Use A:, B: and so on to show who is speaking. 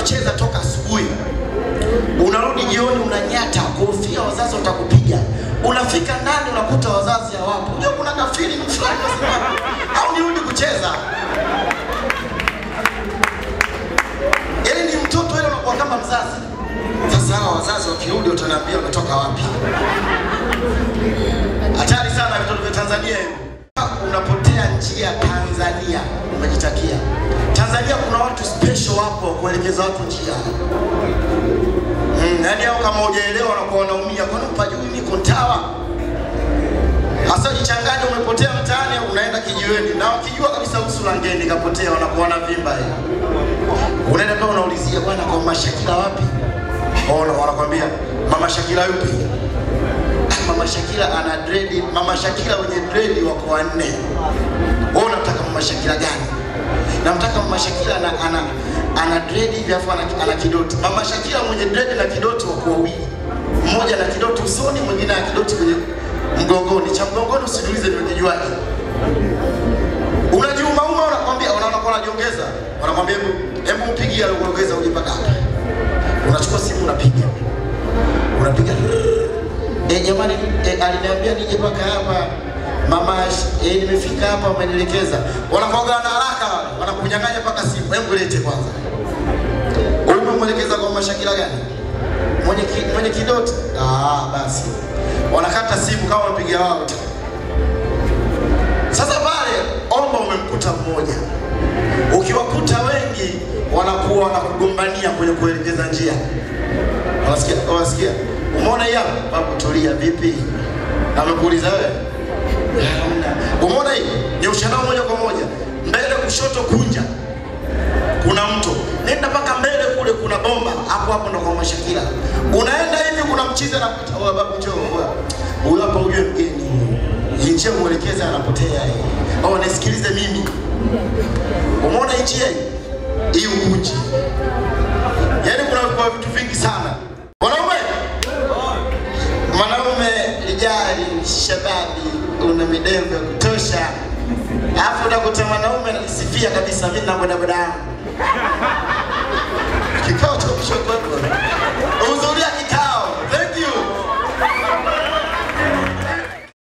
A: unacheza toka asubuhi. Unarudi jioni unanyata, kofia wazazi watakupiga. Unafika ndani unakuta wazazi hawapo. Unajua kuna kafiri fulani au nirudi kucheza. Yaani ni mtoto yule unakuwa kama mzazi. Sasa hawa wazazi wakirudi utaniambia umetoka wapi? Hatari sana vitoto vya Tanzania hivi. Unapotea njia Tanzania, umejitakia. Tanzania kuna watu special hapo kuelekeza watu njia. Yaani hao kama hujaelewa wanakuwa wanaumia. Kwani upajui niko Tawa? Hasa jichanganye umepotea mtaani unaenda kijiweni. Na ukijua kabisa usula ngeni kapotea wanakuwa na vimba hiyo. Unaenda pale unaulizia bwana kwa Mama Shakila wapi? Wanakuambia Mama Shakila yupi? Mama Shakila ana dread, Mama Shakila wenye dread wako wanne. Wewe unataka Mama Shakila gani? Namtaka Mama Shakila ana dread hivi afu ana kidoti. Mama Shakila mwenye dread na kidoti wako wawili. Mmoja na kidoti usoni, mwingine na kidoti kwenye mgongoni. Cha mgongoni usidulize nimekijuaje. Unajiuma unakwambia unakuwa unajiongeza. Wanakwambia hebu mpigie aliongeza uje mpaka hapa. Unachukua simu unapiga. Unapiga. Jamani aliniambia nije mpaka hapa. Mama nimefika hapa umenielekeza. Wanakuwa na haraka wanakunyang'anya mpaka simu. Hebu lete kwanza. Umemwelekeza kwa Mama Shakila gani? Mwenye kidoti. Basi. Wanakata simu kama wapiga wao. Sasa pale omba umemkuta mmoja. Ukiwakuta wengi wanakuwa wanakugombania kwenye kuelekeza njia. Unasikia? Umeona hii hapa? Babu tulia vipi? Amekuuliza wewe? Umeona hii? Ni ushanao moja kwa moja. Mbele kushoto kunja. Kuna mto. Nenda mpaka mbele kule kuna bomba. Hapo ndo kwa Mama Shakila. Unaenda hivi kuna mchiza na kuta babu njoo. Huyo hapa ujue mgeni. Njia muelekeza anapotea yeye. Nisikilize mimi. Umeona hii njia hii? Hii ukunji. Yaani kuna vitu vingi sana. Mwanaume lijali shababi una midevu ya kutosha. Alafu unakuta mwanaume anajisifia kabisa mimi na boda boda yangu.